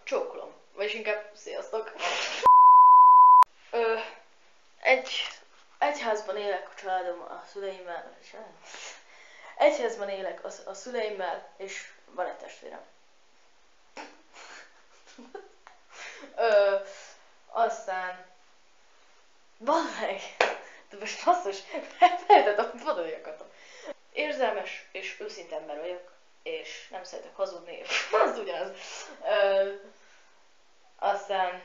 Csókolom. Vagyis inkább sziasztok. Egy házban élek a családom a szüleimmel. Egy házban élek a szüleimmel, és van egy testvérem. Aztán... Bazd meg! De most basszus, felejtett a vadolyakat. Érzelmes és őszinte ember vagyok, és nem szeretek hazudni, az ugyanaz. Aztán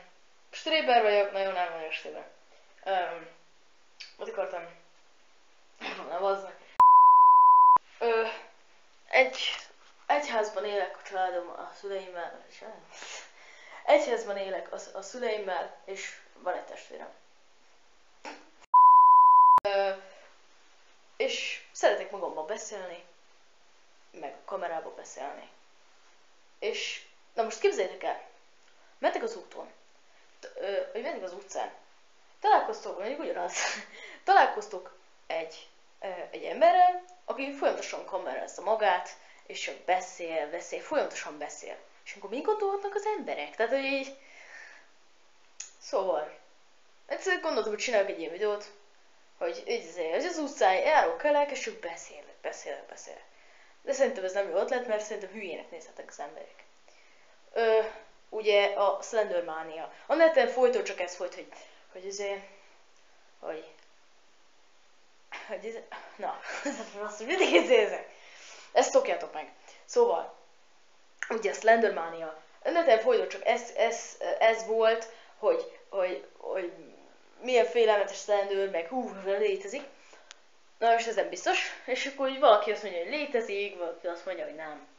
stréber vagyok, nagyon nem vagyok stréber. Ott akartam... Nem, az meg. Egy házban élek a családom a szüleimmel, és egy házban élek a szüleimmel, és van egy testvérem. És szeretek magammal beszélni, meg a kamerába beszélni. És, na most képzeljétek el, mentek az úton, vagy mentek az utcán, találkoztok, mondjuk ugyanaz, találkoztok egy emberrel, aki folyamatosan kamerázza magát, és csak beszél, folyamatosan beszél. És akkor mit gondolhatnak az emberek? Tehát, hogy így... Szóval, egyszer gondoltam, hogy csinálok egy ilyen videót, hogy az utcán járok elek, és csak beszélek. De szerintem ez nem jó ötlet, mert szerintem hülyének nézhetek az emberek. Ugye a Slendermania. A neten folyton csak ez folyt, na, azt mindig érzek. Ezt szokjátok meg. Szóval, ugye a Slendermania. A neten folyton csak ez volt, hogy milyen félelmetes Slender, meg létezik. Na most ez nem biztos, és akkor hogy valaki azt mondja, hogy létezik, valaki azt mondja, hogy nem.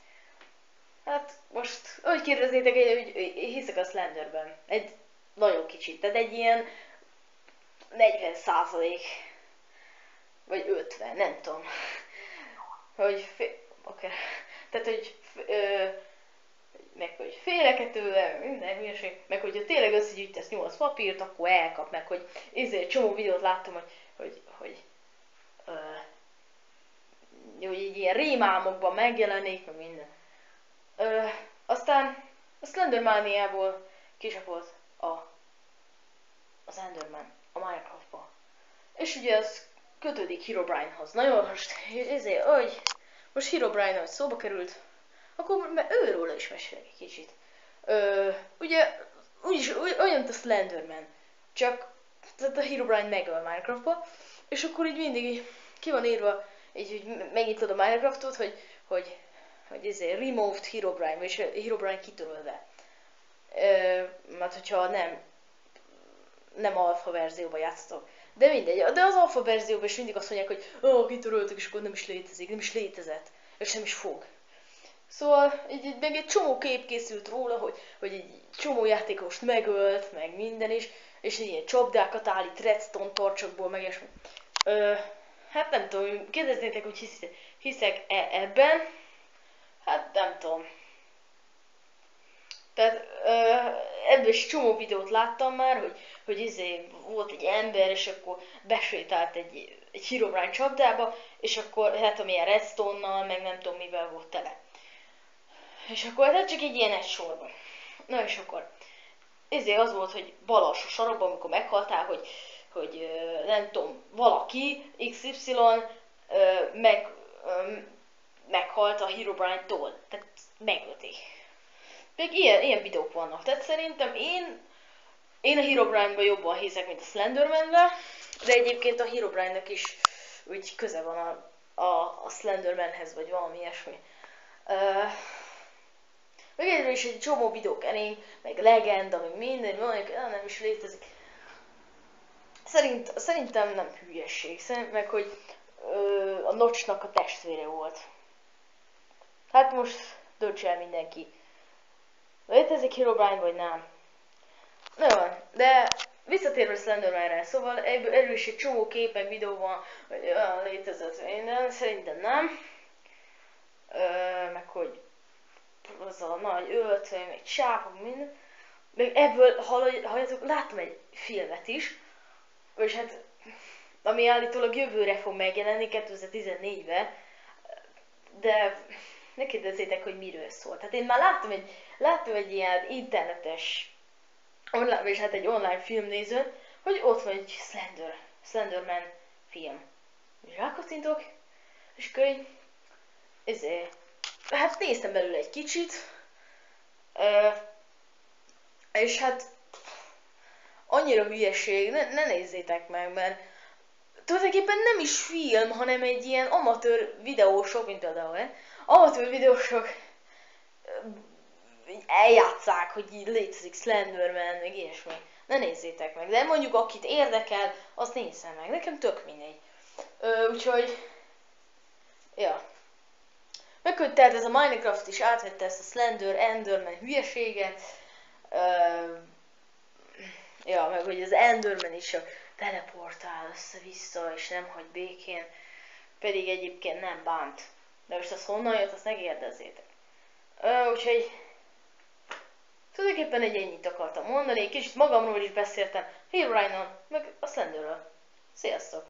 Hát most, ahogy kérdeznétek, hogy hiszek a Slenderben. Egy nagyon kicsit, tehát egy ilyen 40%, vagy 50, nem tudom. Tehát, hogy félek tőle, minden hülyeség, meg hogyha tényleg összegyűjtesz 8 papírt, akkor elkap, meg hogy egy csomó videót láttam, hogy így ilyen rémálmokban megjelenik, meg minden. Aztán a Slendermaniából kisapott az Enderman a Minecraftba. És ugye ez kötődik Herobrinehoz. Nagyon most Herobrine, hogy szóba került, akkor őről is mesélek egy kicsit. Ugye úgyis olyan, mint a Slenderman, csak tehát a Herobrine megöl Minecraftba, és akkor így mindig ki van írva, így hogy megnyitod a Minecraftot, hogy removed Herobrine, vagyis Herobrine kitörölve. Mert hogyha nem alfa verzióban játsztok. De mindegy, de az alfa verzióban is mindig azt mondják, hogy kitöröltük, és akkor nem is létezik, nem is létezett, és nem is fog. Szóval így meg egy csomó kép készült róla, hogy egy csomó játékost megölt, meg minden is, és ilyen csapdákat állít redstone torcsokból, meg ilyesmi. Hát nem tudom, kérdeznétek, hogy hiszek ebben? Hát nem tudom. Tehát ebből is csomó videót láttam már, hogy volt egy ember, és akkor besétált egy Herobrine csapdába, és akkor hát amilyen redstone-nal, meg nem tudom mivel volt tele. És akkor hát csak egy ilyen egy sorban. Na és akkor az volt, hogy bal alsó sarokban, amikor meghaltál, hogy nem tudom, valaki, XY meghalt a Herobrine-tól. Tehát megölték. Még ilyen videók vannak. Tehát szerintem én a Herobrine-ban jobban hiszek, mint a Slenderman-vel, de egyébként a Herobrine-nak is úgy köze van a Slendermanhez, vagy valami ilyesmi. Meg egyről is egy csomó videók elég, meg legenda, meg minden, nem is létezik. Szerintem nem hülyesség, meg hogy a Notchnak a testvére volt. Hát most döntse el mindenki. Létezik Herobrine vagy nem? Na jó, de visszatérve Slendermanre, szóval erről is egy csomó kép, meg videó van, hogy létezett minden, szerintem nem. Meg hogy az a nagy öltöny, meg sápok, minden. Meg ebből, halljátok, láttam egy filmet is, és hát, ami állítólag jövőre fog megjelenni, 2014-ben, de ne kérdezzétek, hogy miről szól. Tehát én már láttam egy ilyen internetes, online, és hát egy online filmnézőn, hogy ott van egy Slenderman film. És rákattintok, és akkor így, hát néztem belőle egy kicsit, és hát annyira hülyeség, ne nézzétek meg, mert tulajdonképpen nem is film, hanem egy ilyen amatőr videósok, mint például, amatőr videósok eljátszák, hogy így létezik Slenderman, meg ilyesmi. Ne nézzétek meg, de mondjuk akit érdekel, azt nézze meg, nekem tök mindegy. Úgyhogy, ja. Meg hogy tehát ez a Minecraft is átvette ezt a Enderman hülyeséget. Ja, meg hogy az Enderman is teleportál össze-vissza, és nem hagy békén. Pedig egyébként nem bánt. De most az honnan jött, azt ne kérdezzétek. Úgyhogy tulajdonképpen ennyit akartam mondani, kicsit magamról is beszéltem, Herobrine-on, meg a Slenderről. Sziasztok!